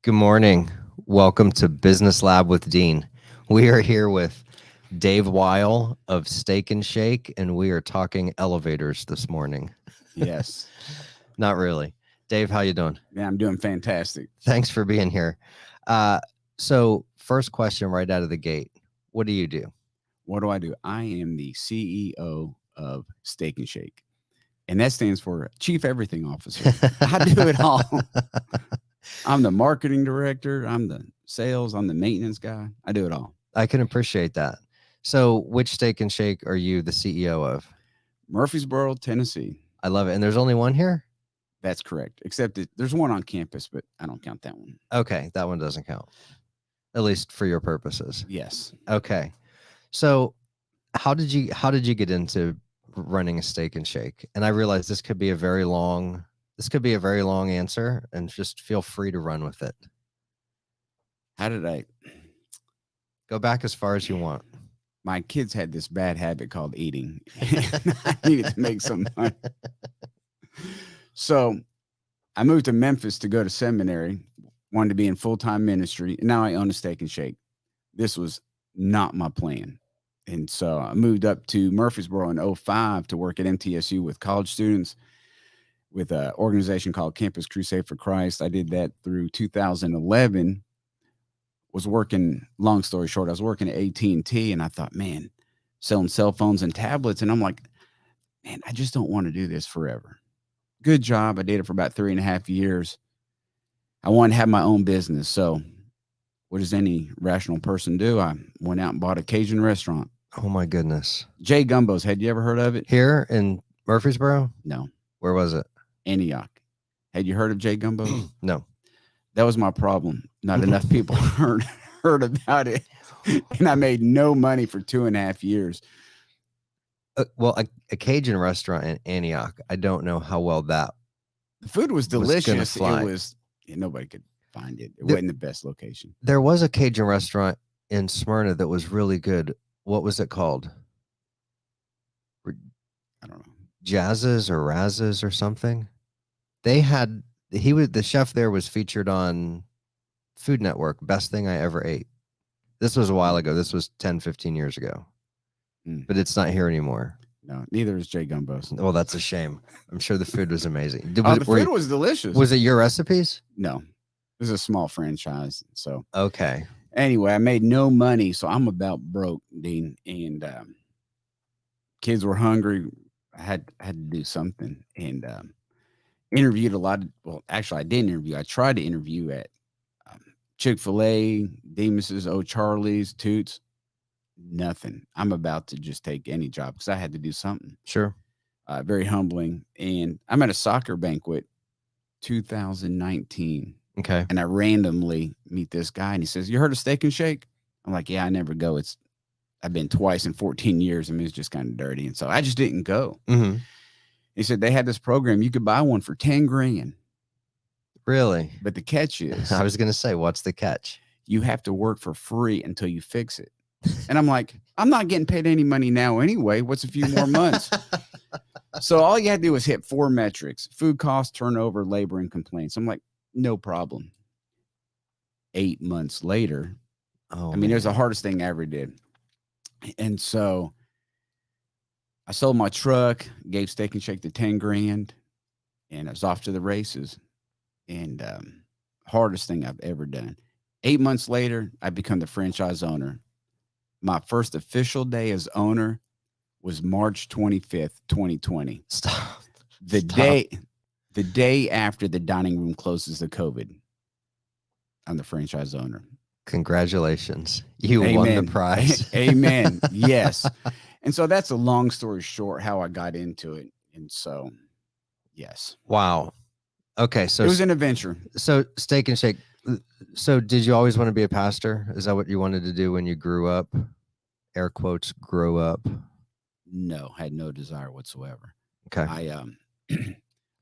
Good morning. Welcome to Business Lab with Dean. We are here with Dave Weil of Steak and Shake, and we are talking elevators this morning. Yes. Not really. Dave, how you doing? Yeah, I'm doing fantastic. Thanks for being here. So first question right out of the gate. What do you do? What do? I am the CEO of Steak and Shake, and that stands for Chief Everything Officer. I do it all. I'm the marketing director. I'm the sales. I'm the maintenance guy. I do it all. I can appreciate that. So which Steak and Shake are you the CEO of? Murfreesboro, Tennessee. I love it. And there's only one here? That's correct. Except that there's one on campus, but I don't count that one. Okay, that one doesn't count. At least for your purposes. Yes. Okay. So how did you get into running a Steak and Shake? And I realize this could be a very long answer, and just feel free to run with it. How did I? Go back as far as you want. My kids had this bad habit called eating. I needed to make some money. So I moved to Memphis to go to seminary, wanted to be in full-time ministry, and now I own a Steak and Shake. This was not my plan. And so I moved up to Murfreesboro in '05 to work at MTSU with college students with an organization called Campus Crusade for Christ. I did that through 2011. Was working, long story short, I was working at AT&T, and I thought, man, selling cell phones and tablets. And I'm like, man, I just don't want to do this forever. Good job. I did it for about 3.5 years. I wanted to have my own business. So what does any rational person do? I went out and bought a Cajun restaurant. Oh my goodness. J Gumbo's. Had you ever heard of it? Here in Murfreesboro? No. Where was it? Antioch. Had you heard of J Gumbo's? No. That was my problem. Not enough people heard about it. And I made no money for 2.5 years. Well, a Cajun restaurant in Antioch. I don't know how well that. The food was gonna delicious. fly. It was, nobody could find it. It wasn't the best location. There was a Cajun restaurant in Smyrna that was really good. What was it called? I don't know. Jazz's or Raz's or something. The chef there was featured on Food Network, best thing I ever ate. This was a while ago. This was 10, 15 years ago. But it's not here anymore. No, neither is J Gumbo's. Well, that's a shame. I'm sure the food was amazing. The food was delicious. Was it your recipes? No, it was a small franchise. So okay. Anyway, I made no money, so I'm about broke, Dean. And kids were hungry. I had to do something, and interviewed a lot. Actually, I didn't interview. I tried to interview at Chick-fil-A, Demas's, O'Charlie's, Toots. Nothing. I'm about to just take any job because I had to do something. Sure. Very humbling. And I'm at a soccer banquet, 2019. Okay. And I randomly meet this guy, and he says, "You heard of Steak and Shake?" I'm like, "Yeah, I never go. I've been twice in 14 years. I mean, it's just kind of dirty." And so I just didn't go. Mm-hmm. He said they had this program. You could buy one for 10 grand. Really? But the catch is, I was going to say, what's the catch? You have to work for free until you fix it. And I'm like, I'm not getting paid any money now anyway. What's a few more months? So all you had to do was hit 4 metrics: food cost, turnover, labor, and complaints. I'm like, no problem. 8 months later, it was the hardest thing I ever did. And so I sold my truck, gave Steak and Shake the 10 grand, and I was off to the races. And hardest thing I've ever done. 8 months later, I become the franchise owner. My first official day as owner was March 25th, 2020. Stop. The day after the dining room closes to COVID. I'm the franchise owner. Congratulations. You won the prize. Amen. Yes. And so that's a long story short, how I got into it. And so, yes. Wow. Okay. So it was an adventure. So Steak and Shake. So did you always want to be a pastor? Is that what you wanted to do when you grew up? Air quotes, grow up. No, had no desire whatsoever. Okay. I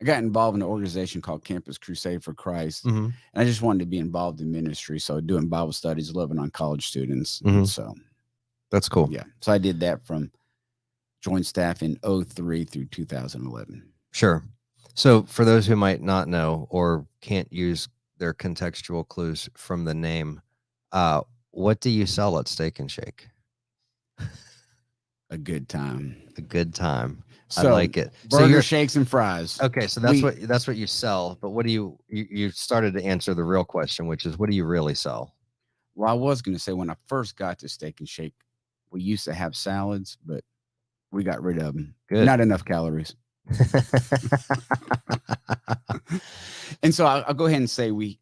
got involved in an organization called Campus Crusade for Christ. Mm-hmm. And I just wanted to be involved in ministry. So doing Bible studies, loving on college students. Mm-hmm. So that's cool. Yeah. So I did that from joint staff in 2003 through 2011. Sure. So for those who might not know or can't use their contextual clues from the name. Uh, what do you sell at Steak and Shake? A good time. A good time. I So like it. So burger, you're shakes, and fries. okay. So that's what you sell. But what do you started to answer the real question, which is what do you really sell? Well, I was going to say when I first got to Steak and Shake, we used to have salads, but we got rid of them. Good. Not enough calories. And so I'll go ahead and say we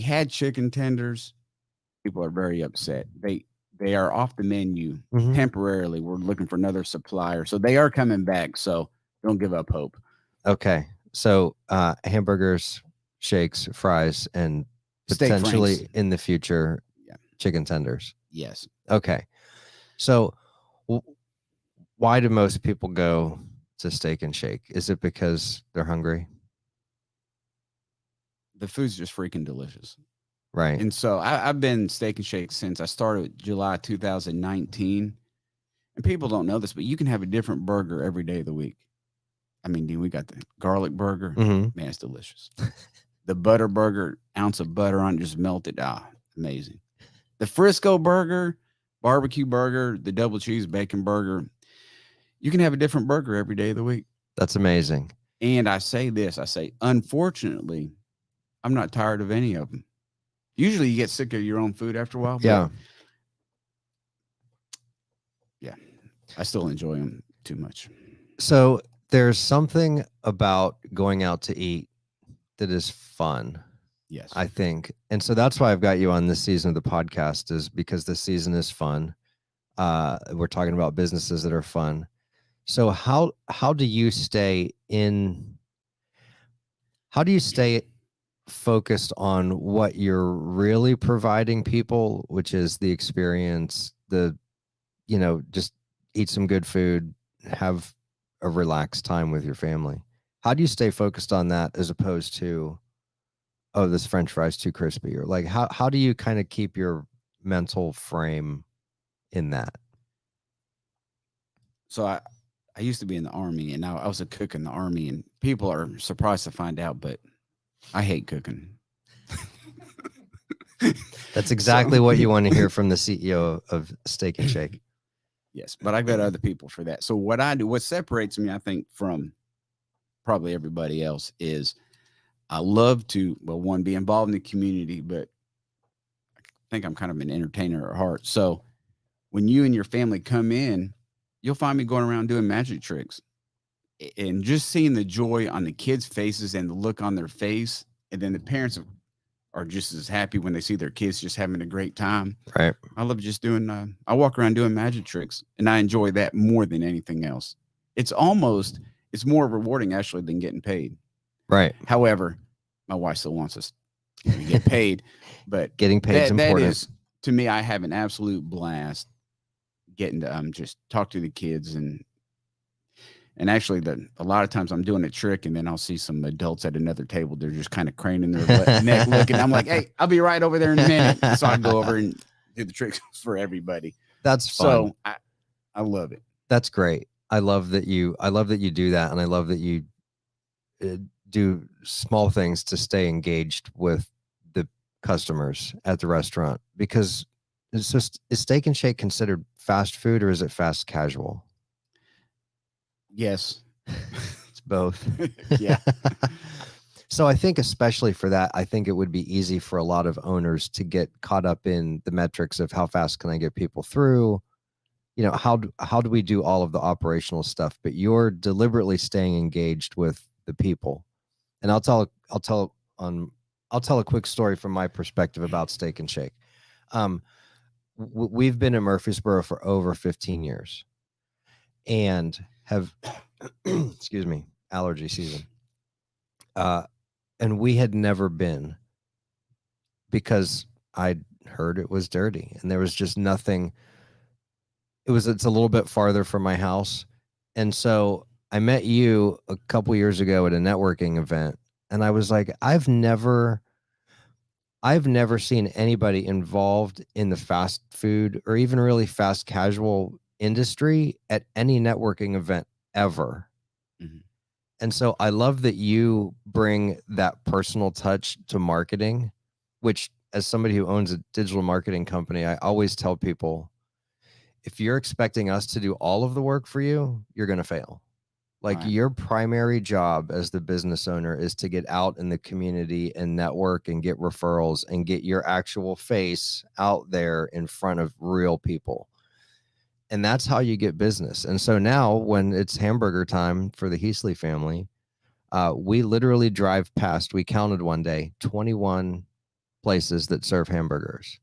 had chicken tenders. People are very upset. They are off the menu Mhm. temporarily. We're looking for another supplier, so they are coming back. So don't give up hope. Okay. So hamburgers, shakes, fries, and Steak franks. potentially in the future, Yeah. chicken tenders. Yes. Okay. So why do most people go to Steak and Shake? Is it because they're hungry? The food's just freaking delicious. Right. And so I've been Steak and Shake since I started July 2019. And people don't know this, but you can have a different burger every day of the week. I mean, dude, we got the garlic burger. Mhm. Man, it's delicious. The butter burger, ounce of butter on it, just melted. Ah, amazing. The Frisco burger, barbecue burger, the double cheese bacon burger. You can have a different burger every day of the week. That's amazing. And I say this, unfortunately, I'm not tired of any of them. Usually you get sick of your own food after a while. Yeah. Yeah. I still enjoy them too much. So there's something about going out to eat that is fun. Yes. I think. And so that's why I've got you on this season of the podcast, is because this season is fun. We're talking about businesses that are fun. So how do you stay focused on what you're really providing people, which is the experience, just eat some good food, have a relaxed time with your family. How do you stay focused on that as opposed to, oh, this French fry's too crispy? Or like, how do you kind of keep your mental frame in that? So I used to be in the Army, and now I was a cook in the Army, and people are surprised to find out, but I hate cooking. That's exactly what you want to hear from the CEO of Steak and Shake. Yes, but I got other people for that. So what I do, what separates me, I think, from probably everybody else is I love to, well, one, be involved in the community, but I think I'm kind of an entertainer at heart. So when you and your family come in, you'll find me going around doing magic tricks, and just seeing the joy on the kids' faces and the look on their face. And then the parents are just as happy when they see their kids just having a great time. Right. I love just doing, I walk around doing magic tricks, and I enjoy that more than anything else. It's more rewarding actually than getting paid. Right. However, my wife still wants us to get paid, but getting paid is important. That is, to me, I have an absolute blast getting to just talk to the kids, and actually a lot of times I'm doing a trick, and then I'll see some adults at another table. They're just kind of craning their neck looking. I'm like, hey, I'll be right over there in a minute. So I go over and do the tricks for everybody. That's fun. So I love it. That's great. I love that you do that. And I love that you do small things to stay engaged with the customers at the restaurant, because it's just, is Steak and Shake considered fast food or is it fast casual? Yes. It's both. Yeah. So I think especially for that, I think it would be easy for a lot of owners to get caught up in the metrics of how fast can I get people through? How do we do all of the operational stuff? But you're deliberately staying engaged with the people. And I'll tell a quick story from my perspective about Steak and Shake. We've been in Murfreesboro for over 15 years and have, excuse me, allergy season. And we had never been because I'd heard it was dirty and there was just nothing. It's a little bit farther from my house. And so I met you a couple years ago at a networking event, and I was like, I've never seen anybody involved in the fast food or even really fast casual industry at any networking event ever. And so I love that you bring that personal touch to marketing which as somebody who owns a digital marketing company, I always tell people, if you're expecting us to do all of the work for you, you're going to fail. Like Right. your primary job as the business owner is to get out in the community and network and get referrals and get your actual face out there in front of real people. And that's how you get business. And so now when it's hamburger time for the Heasley family, we literally drive past, we counted one day, 21 places that serve hamburgers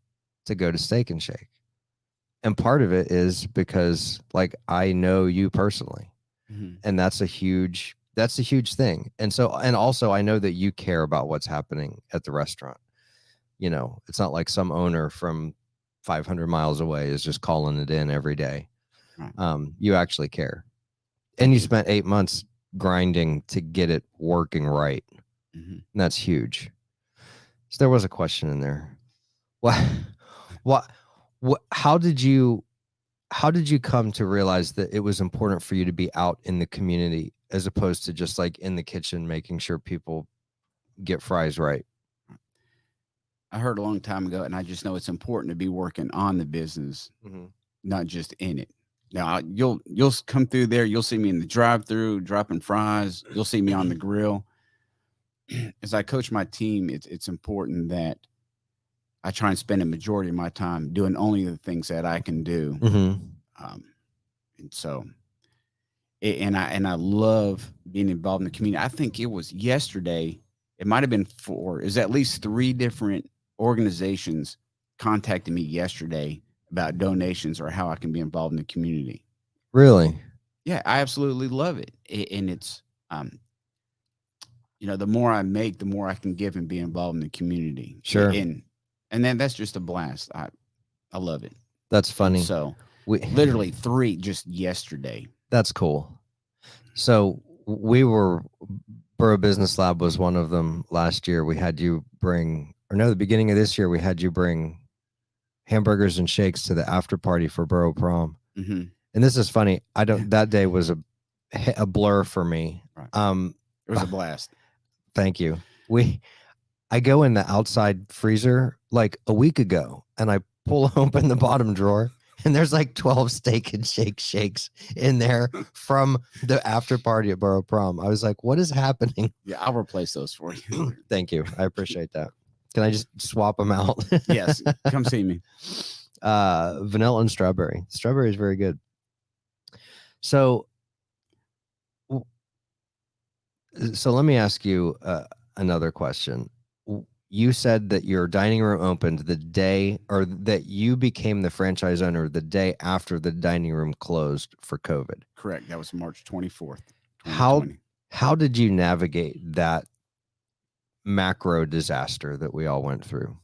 to go to Steak and Shake. And part of it is because like I know you personally. Mhm. And that's a huge thing. And so, and also I know that you care about what's happening at the restaurant. You know, it's not like some owner from 500 miles away is just calling it in every day. Right. You actually care. I And you do. spent 8 months grinding to get it working right. Mhm. And that's huge. So there was a question in there. What how did you come to realize that it was important for you to be out in the community as opposed to just like in the kitchen making sure people get fries right? I heard a long time ago, and I just know it's important to be working on the business, Mm-hmm. not just in it. Now you'll come through there. You'll see me in the drive-through dropping fries. You'll see me on the grill. As I coach my team, it's important that I try and spend a majority of my time doing only the things that I can do. Mm-hmm. Um, and so, and I love being involved in the community. I think it was yesterday. It might have been four. Is at least three different organizations contacted me yesterday about donations or how I can be involved in the community. Really? Yeah, I absolutely love it. And it's, the more I make, the more I can give and be involved in the community. Sure. And then that's just a blast. I love it. That's And funny. so We literally three just yesterday. That's cool. So we were Borough Business Lab was one of them last year. We had you bring, or no, the beginning of this year, we had you bring hamburgers and shakes to the after party for Borough Prom. Mm-hmm. And this is funny. That day was a blur for me. Right. It was a blast. Thank you. I go in the outside freezer like a week ago and I pull open the bottom drawer and there's like 12 steak and shake shakes in there from the after party at Borough Prom. I was like, what is happening? Yeah, I'll replace those for you. Thank you. I appreciate that. Can I just swap them out? Yes, come see me. Vanilla and strawberry. Strawberry is very good. So let me ask you another question. You said that your dining room opened the day, or that you became the franchise owner the day after the dining room closed for COVID. Correct. That was March 24th, 2020. How did you navigate that macro disaster that we all went through?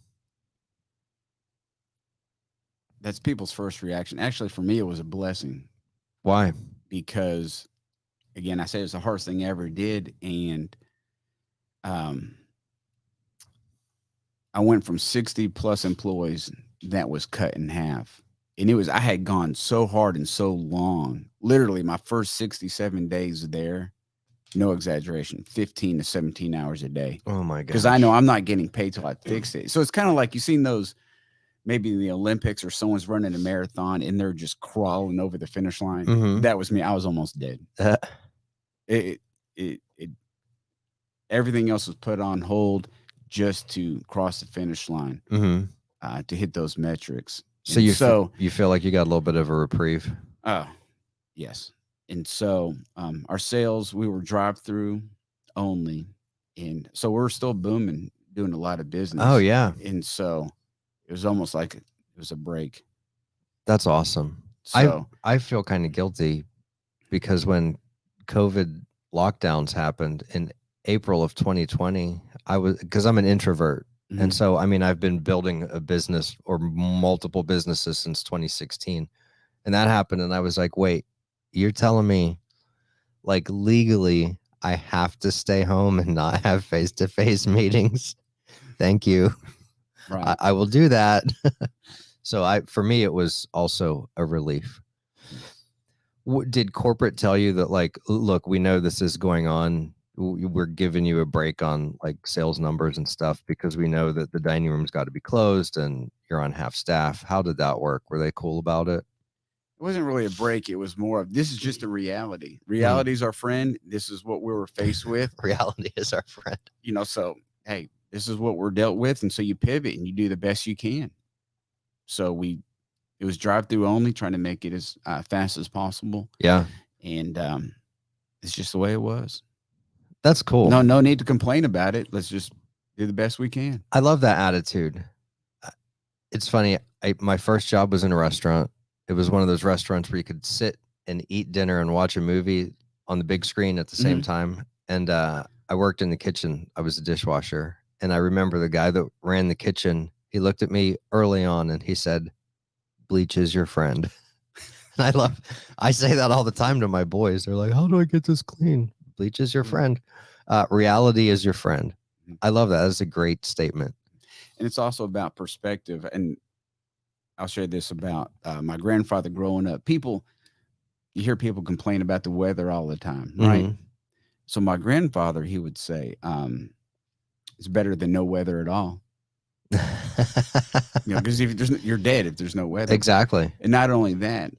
That's people's first reaction. Actually, for me, it was a blessing. Why? Because, again, I say it's the hardest thing I ever did. And I went from 60 plus employees that was cut in half. And I had gone so hard and so long. Literally, my first 67 days there, no exaggeration, 15 to 17 hours a day. Oh my god! Because I know I'm not getting paid till I fix it. So it's kind of like you've seen those, maybe in the Olympics or someone's running a marathon and they're just crawling over the finish line. Mm-hmm. That was me. I was almost dead. Everything else was put on hold just to cross the finish line, mm-hmm. To hit those metrics. So you feel like you got a little bit of a reprieve? Oh, yes. And so our sales, we were drive-through only, and so we're still booming, doing a lot of business. Oh yeah. And so it was almost like it was a break. That's awesome. So I feel kind of guilty because when COVID lockdowns happened in April of 2020, because I'm an introvert. mm-hmm. And so, I mean, I've been building a business or multiple businesses since 2016, and that happened. And I was like, wait, you're telling me like legally I have to stay home and not have face-to-face meetings? Thank you. Right. I will do that. So for me, it was also a relief. Did corporate tell you that, like, look, we know this is going on. we're giving you a break on like sales numbers and stuff because we know that the dining room's got to be closed and you're on half staff. How did that work? Were they cool about it? It wasn't really a break. It was more of, this is just a reality. Reality is our friend. This is what we were faced with. Reality is our friend. So, hey, this is what we're dealt with. And so you pivot and you do the best you can. So it was drive through only, trying to make it as fast as possible. Yeah. And it's just the way it was. That's cool. No need to complain about it. Let's just do the best we can. I love that attitude. It's funny. My first job was in a restaurant. It was one of those restaurants where you could sit and eat dinner and watch a movie on the big screen at the same time. And I worked in the kitchen. I was a dishwasher. And I remember the guy that ran the kitchen, he looked at me early on and he said, bleach is your friend. And I say that all the time to my boys. They're like, how do I get this clean? Bleach is your friend. Reality is your friend. I love that. That's a great statement. And it's also about perspective. And I'll share this about my grandfather growing up. You hear people complain about the weather all the time, right? So my grandfather, he would say, it's better than no weather at all. Because you're dead if there's no weather. Exactly. And not only that,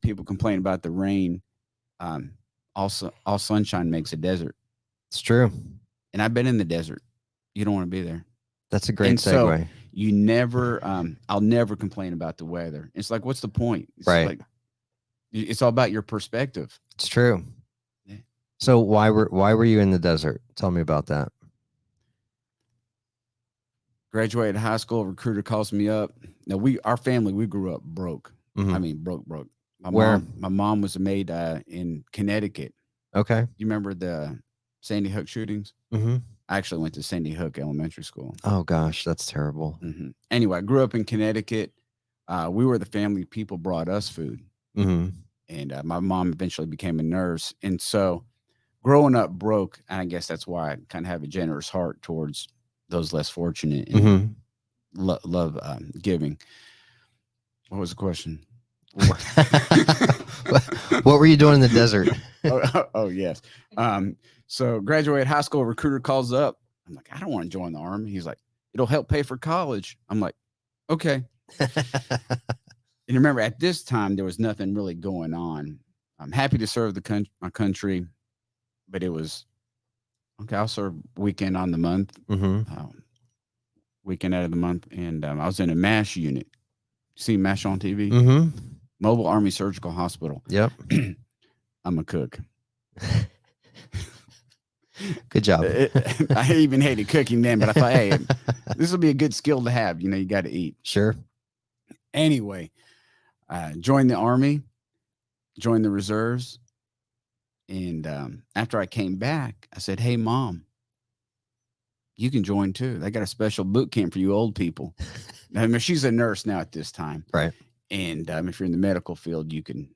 people complain about the rain. Also, all sunshine makes a desert. It's true. And I've been in the desert. You don't want to be there. That's a great segue. So you never, I'll never complain about the weather. It's like, what's the point? It's right. Like, it's all about your perspective. It's true. Yeah. So why were you in the desert? Tell me about that. Graduated high school, recruiter calls me up. Now our family, we grew up broke. I mean, broke. My mom was a maid in Connecticut. Okay. You remember the Sandy Hook shootings? I actually went to Sandy Hook Elementary School. Oh gosh, that's terrible. Anyway, I grew up in Connecticut. We were the family. People brought us food. And my mom eventually became a nurse. And so growing up broke, and I guess that's why I kind of have a generous heart towards those less fortunate and love giving. What was the question? What were you doing in the desert? Oh yes. So graduated high school, recruiter calls up. I'm like, I don't want to join the Army. He's like, it'll help pay for college. I'm like, okay. And remember, at this time, there was nothing really going on. I'm happy to serve my country, but it was, okay, I'll serve weekend on the month, weekend out of the month. And I was in a MASH unit. See MASH on TV? Mobile Army Surgical Hospital. Yep. I'm a cook. Good job. I even hated cooking then, but I thought, hey, this will be a good skill to have. You got to eat. Sure. Anyway, joined the Army, joined the reserves. And after I came back, I said, hey, Mom, you can join too. They got a special boot camp for you old people. I mean, she's a nurse now at this time. Right. And if you're in the medical field, the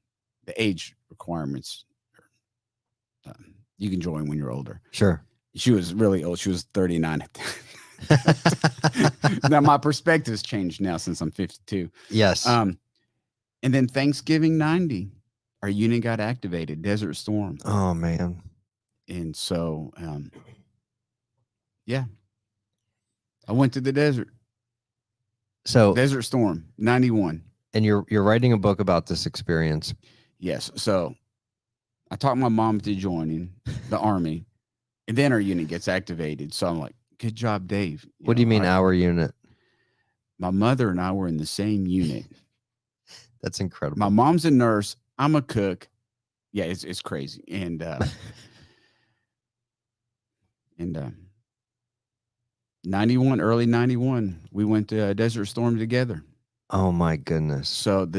age requirements, you can join when you're older. Sure. She was really old. She was 39 at that. Now, my perspective's changed now since I'm 52. Yes. And then Thanksgiving 90, our unit got activated, Desert Storm. Oh, man. And so, yeah, I went to the desert. So Desert Storm 91. And you're writing a book about this experience. Yes. So I talked my mom into joining the Army, and then our unit gets activated. So I'm like, good job, Dave. What do you mean our unit? My mother and I were in the same unit. That's incredible. My mom's a nurse. I'm a cook. Yeah, it's crazy. And 91, early 91, we went to Desert Storm together. Oh my goodness. So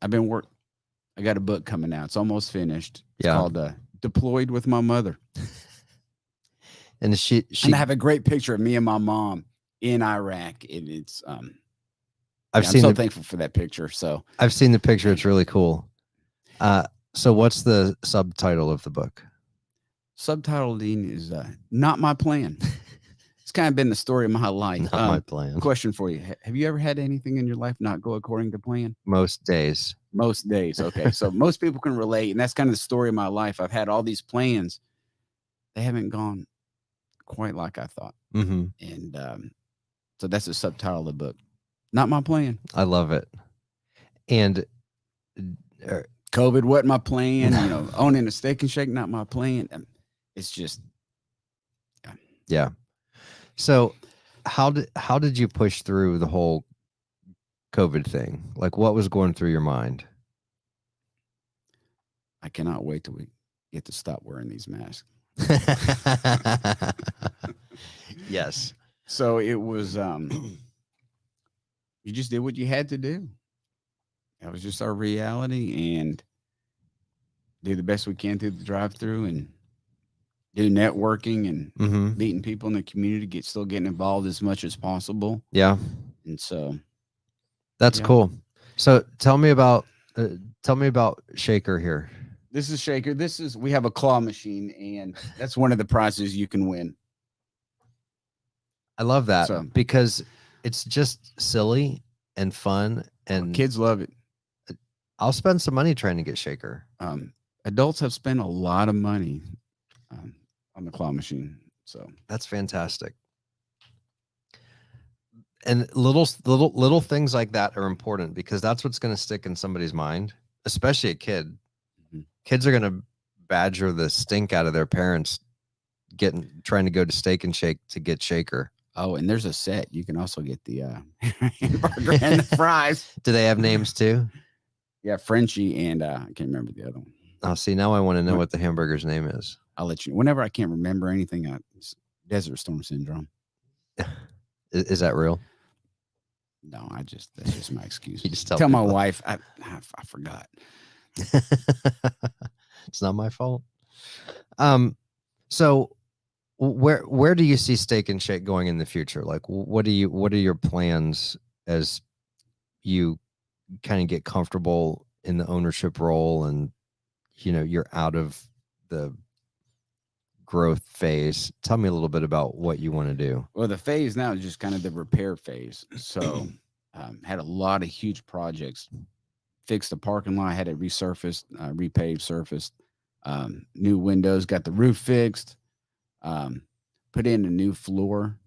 I got a book coming out. It's almost finished. It's called Deployed with My Mother. And and I have a great picture of me and my mom in Iraq. And it's I'm so thankful for that picture. So I've seen the picture. It's really cool. So what's the subtitle of the book? Subtitle, Dean, is Not My Plan. It's kind of been the story of my life. Not my plan. Question for you. Have you ever had anything in your life not go according to plan? Most days. Most days. Okay. So most people can relate. And that's kind of the story of my life. I've had all these plans they haven't gone quite like I thought. Mm-hmm. And so that's the subtitle of the book. Not my plan. I love it. And uh, COVID wasn't my plan. Owning a steak and shake, not my plan. It's just, yeah. So how did you push through the whole COVID thing? Like, what was going through your mind? I cannot wait till we get to stop wearing these masks. Yes. So it was, you just did what you had to do. That was just our reality, and do the best we can through the drive-through and do networking and Mm-hmm. meeting people in the community, still getting involved as much as possible. Yeah. And so That's yeah. cool. So tell me about Shaker here. This is Shaker. We have a claw machine, and that's one of the prizes you can win. I love that So, because it's just silly and fun, and kids love it. I'll spend some money trying to get Shaker. Adults have spent a lot of money on the claw machine. So that's fantastic. And little things like that are important because that's what's going to stick in somebody's mind, especially a kid. Mm-hmm. Kids are going to badger the stink out of their parents trying to go to Steak and Shake to get Shaker. Oh, and there's a set. You can also get the hamburger and the fries. Do they have names too? Yeah, Frenchie and I can't remember the other one. Oh, see, now I want to know what the hamburger's name is. I'll let you know. Whenever I can't remember anything, it's Desert Storm Syndrome. Is that real? No, that's just my excuse. You just tell my wife I forgot. It's not my fault. So where do you see Steak and Shake going in the future? Like, what are your plans as you kind of get comfortable in the ownership role and you're out of the growth phase? Tell me a little bit about what you want to do. Well, the phase now is just kind of the repair phase. So had a lot of huge projects. Fixed the parking lot, had it resurfaced, repaved, surfaced, new windows, got the roof fixed, put in a new floor.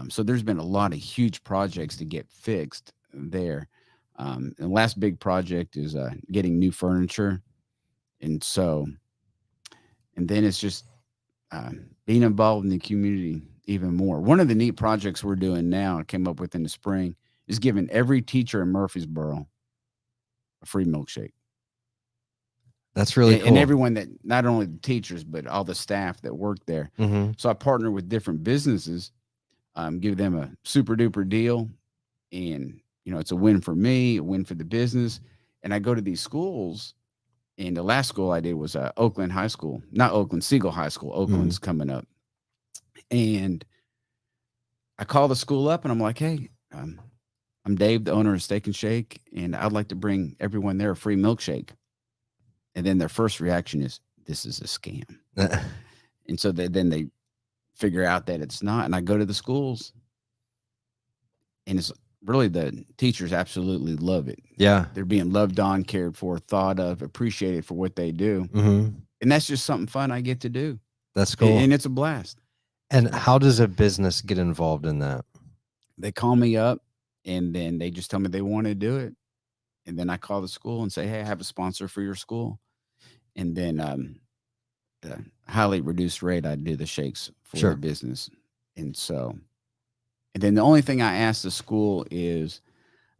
So there's been a lot of huge projects to get fixed there. And the last big project is getting new furniture. And then it's just being involved in the community even more. One of the neat projects we're doing now, I came up with in the spring, is giving every teacher in Murfreesboro a free milkshake. That's really cool. And everyone that, not only the teachers, but all the staff that work there. Mm-hmm. So I partner with different businesses, give them a super duper deal. And, it's a win for me, a win for the business. And I go to these schools. And the last school I did was Oakland High School, not Oakland, Siegel High School. Oakland's coming up. And I call the school up and I'm like, hey, I'm Dave, the owner of Steak and Shake, and I'd like to bring everyone there a free milkshake. And then their first reaction is, this is a scam. And so then they figure out that it's not. And I go to the schools, and it's really the teachers absolutely love it. Yeah. They're being loved on, cared for, thought of, appreciated for what they do. Mm-hmm. And that's just something fun I get to do. That's cool. And it's a blast. And how does a business get involved in that? They call me up, and then they just tell me they want to do it. And then I call the school and say, hey, I have a sponsor for your school. And then the highly reduced rate, I do the shakes for the business. And then the only thing I ask the school is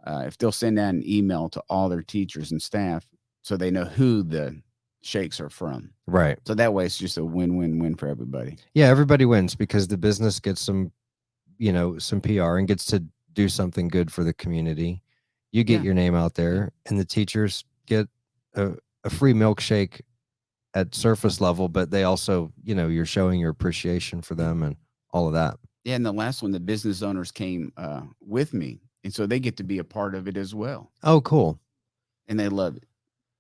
if they'll send out an email to all their teachers and staff so they know who the shakes are from. Right. So that way it's just a win-win-win for everybody. Yeah, everybody wins because the business gets some PR and gets to do something good for the community. You get your name out there, and the teachers get a free milkshake at surface level, but they also, you're showing your appreciation for them and all of that. Yeah, and the last one, the business owners came with me, and so they get to be a part of it as well. Oh, cool. And they love it.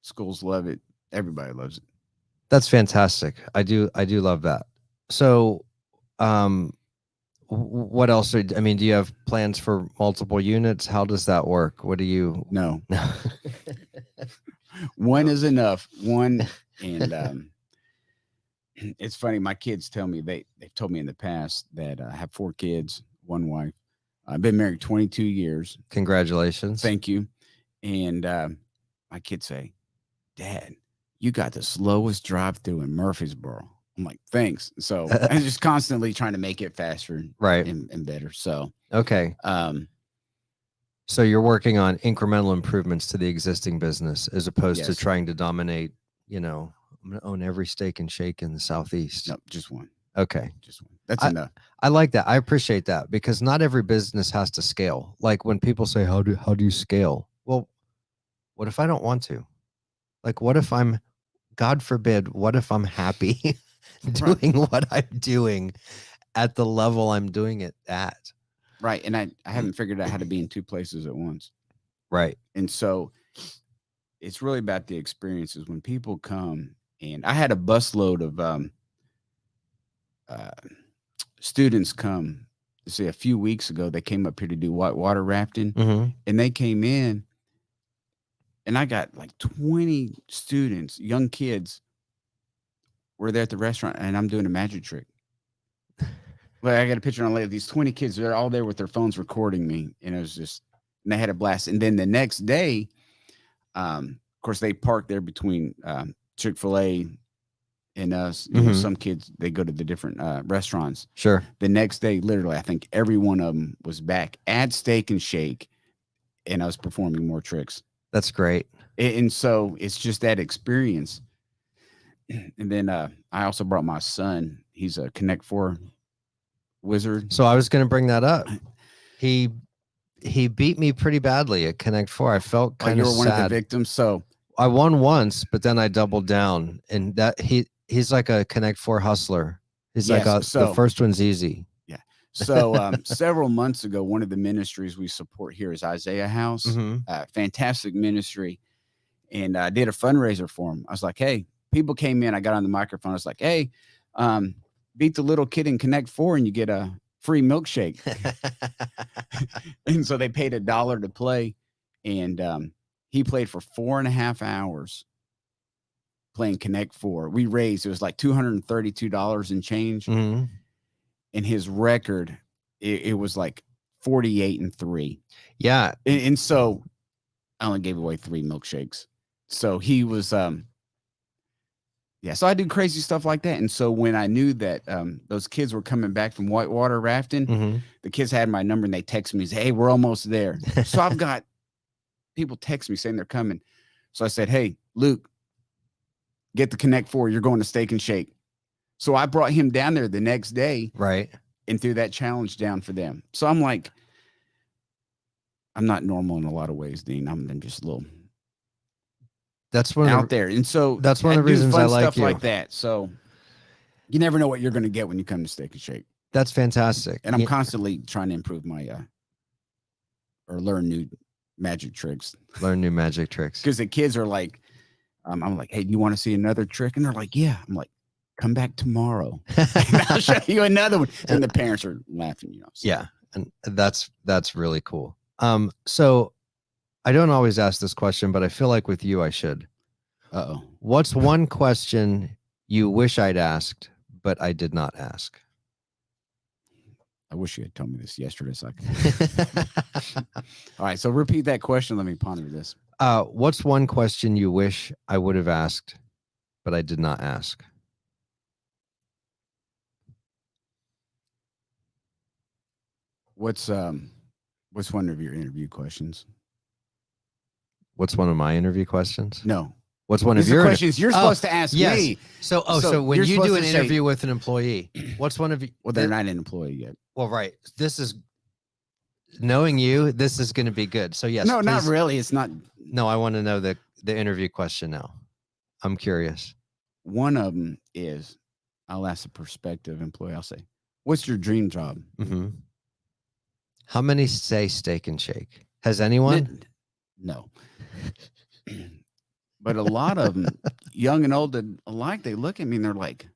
Schools love it. Everybody loves it. That's fantastic. I do love that. So, what else? Do you have plans for multiple units? How does that work? What do you? No. One is enough. One, and it's funny. My kids tell me they've told me in the past that I have 4 kids, 1 wife. I've been married 22 years. Congratulations. Thank you. And my kids say, Dad, you got the slowest drive through in Murfreesboro. I'm like, thanks. So I'm just constantly trying to make it faster Right. and better. So, Okay. So you're working on incremental improvements to the existing business as opposed to Yes. trying to dominate, I'm going to own every steak and shake in the Southeast. No, just one. Okay. Just one. That's enough. I like that. I appreciate that because not every business has to scale. Like when people say, how do you scale? Well, what if I don't want to? Like, what if I'm, God forbid, what if I'm happy doing what I'm doing at the level I'm doing it at? Right. And I haven't figured out how to be in 2 places at once. Right. And so it's really about the experiences when people come. And I had a busload of students come. Say a few weeks ago, they came up here to do whitewater rafting, Mm-hmm. and they came in, and I got like 20 students, young kids, were there at the restaurant, and I'm doing a magic trick. Well, I got a picture on later. These 20 kids, they're all there with their phones recording me, and it was just, and they had a blast. And then the next day, of course, they parked there between Chick-fil-A and us. You know, some kids, they go to the different restaurants. Sure. The next day, literally, I think every one of them was back at Steak and Shake, and I was performing more tricks. That's great. And so it's just that experience. And then I also brought my son. He's a Connect 4 wizard. So I was going to bring that up. He beat me pretty badly at Connect 4. I felt kind of sad. You were one of the victims. So I won once, but then I doubled down, and that he's like a Connect 4 hustler. He's like the first one's easy. Yeah. So several months ago, one of the ministries we support here is Isaiah House. Fantastic ministry. And I did a fundraiser for him. I was like, hey, people came in. I got on the microphone. I was like, hey, beat the little kid in Connect 4 and you get a free milkshake. And so they paid $1 to play. And he played for 4.5 hours playing Connect 4. We raised, it was like $232 and change. And his record, it was like 48-3. Yeah. And so I only gave away 3 milkshakes. So he was, so I do crazy stuff like that. And so when I knew that those kids were coming back from whitewater rafting, the kids had my number and they text me, say, hey, we're almost there. So I've got people text me saying they're coming. So I said, hey, Luke, get the Connect 4. You're going to Steak and Shake. So I brought him down there the next day. Right. And threw that challenge down for them. So I'm like, I'm not normal in a lot of ways, Dean. I'm just a little that's one out there. And so that's one of the reasons I like stuff you. Like that. So you never know what you're going to get when you come to Steak and Shake. That's fantastic. And I'm constantly trying to improve my or learn new magic tricks. Learn new magic tricks. Because the kids are like, I'm like, hey, do you want to see another trick? And they're like, yeah. I'm like, come back tomorrow. And I'll show you another one. And the parents are laughing, So. Yeah. And that's really cool. So I don't always ask this question, but I feel like with you, I should. Uh-oh. What's one question you wish I'd asked, but I did not ask? I wish you had told me this yesterday. So I could... All right. So repeat that question. Let me ponder this. What's one question you wish I would have asked, but I did not ask? What's one of your interview questions? What's one of my interview questions? No. What's one of your questions you're supposed to ask me? So when you do an interview with an employee, what's one of you? Well, they're not an employee yet. Well, right. This is knowing you. This is going to be good. So yes. No, please. Not really. It's not. No, I want to know the interview question now. I'm curious. One of them is, I'll ask a prospective employee. I'll say, "What's your dream job?" How many say Steak and Shake? Has anyone? No. But a lot of them, young and old alike, they look at me and they're like,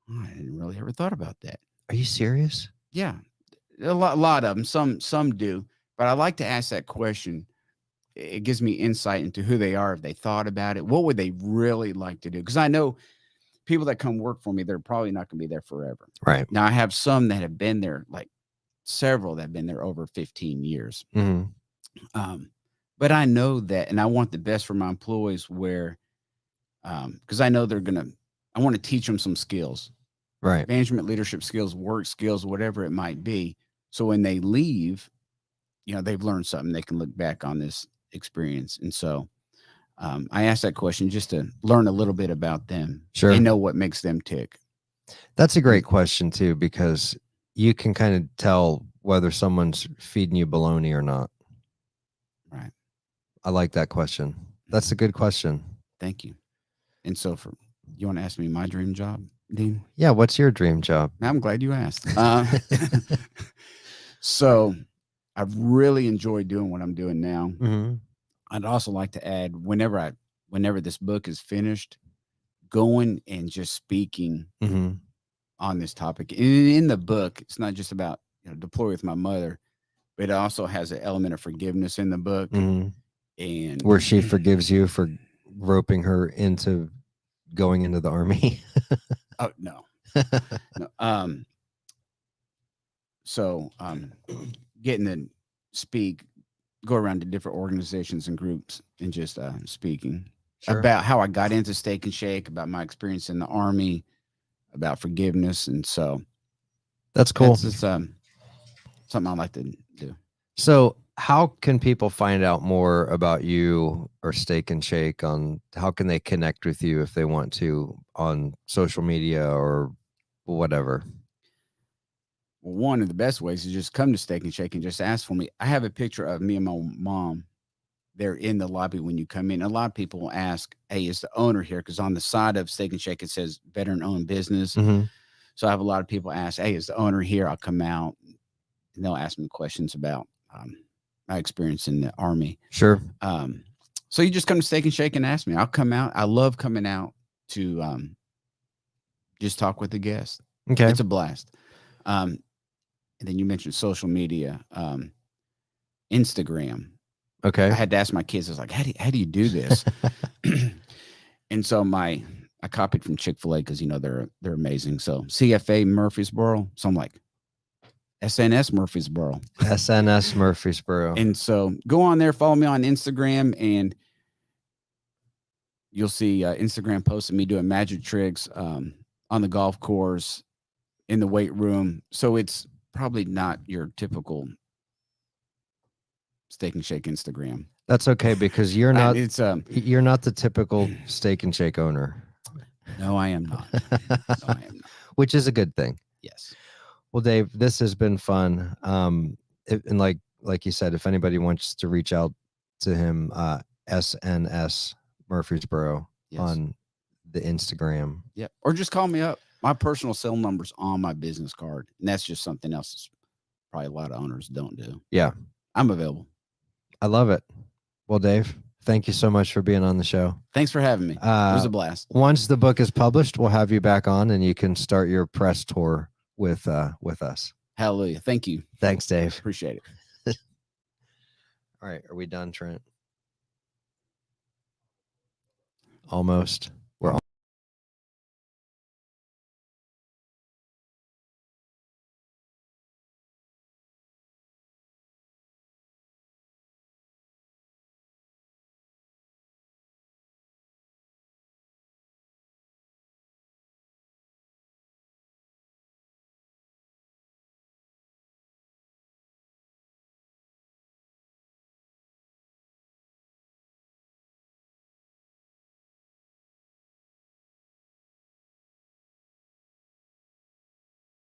oh, I didn't really ever thought about that. Are you serious? Yeah. A lot of them. Some do. But I like to ask that question. It gives me insight into who they are, if they thought about it. What would they really like to do? Because I know people that come work for me, they're probably not going to be there forever. Right. Now I have some that have been there, like several that have been there over 15 years. Mhm. But I know that, and I want the best for my employees where, because I know I want to teach them some skills, Right. management, leadership skills, work skills, whatever it might be. So when they leave, they've learned something. They can look back on this experience. And so I asked that question just to learn a little bit about them Sure. and know what makes them tick. That's a great question too, because you can kind of tell whether someone's feeding you baloney or not. Right. I like that question. That's a good question. Thank you. And so you want to ask me my dream job, Dean? Yeah. What's your dream job? I'm glad you asked. So I've really enjoyed doing what I'm doing now. Mm-hmm. I'd also like to add, whenever this book is finished, going and just speaking Mm-hmm. on this topic. In the book, it's not just about deploy with my mother, but it also has an element of forgiveness in the book, Mm-hmm. and Where she forgives you for roping her into going into the army. oh no, no. So getting to speak, go around to different organizations and groups, and just speaking Sure. about how I got into Steak and Shake, about my experience in the Army, about forgiveness, and so That's cool. that's just something I like to do. So, how can people find out more about you or Steak and Shake? How can they connect with you if they want to on social media or whatever? Well, one of the best ways is just come to Steak and Shake and just ask for me. I have a picture of me and my mom. They're in the lobby when you come in. A lot of people will ask, "Hey, is the owner here?" Because on the side of Steak and Shake it says veteran-owned business. Mm-hmm. So I have a lot of people ask, "Hey, is the owner here?" I'll come out and they'll ask me questions about my experience in the Army. Sure. So you just come to Steak and Shake and ask me. I'll come out. I love coming out to just talk with the guests. Okay. It's a blast. And then you mentioned social media, Instagram. Okay. I had to ask my kids. I was like, "How do you do this?" And so I copied from Chick-fil-A because they're amazing. So CFA Murfreesboro. So I'm like, SNS Murfreesboro. SNS Murfreesboro. And so go on there, follow me on Instagram, and you'll see Instagram posts of me doing magic tricks on the golf course, in the weight room. So it's probably not your typical Steak and Shake Instagram. That's okay because you're not It's you're not the typical Steak and Shake owner. no, I am not. No, I am not. Which is a good thing. Yes. Well, Dave, this has been fun. And like you said, if anybody wants to reach out to him, SNS Murfreesboro Yes. on the Instagram. Yep. Or just call me up. My personal cell number's on my business card. And that's just something else that's probably a lot of owners don't do. Yeah. I'm available. I love it. Well, Dave, thank you so much for being on the show. Thanks for having me. It was a blast. Once the book is published, we'll have you back on and you can start your press tour with us. Hallelujah. Thank you. Thanks, Dave. Appreciate it. All right. Are we done, Trent? Almost. We're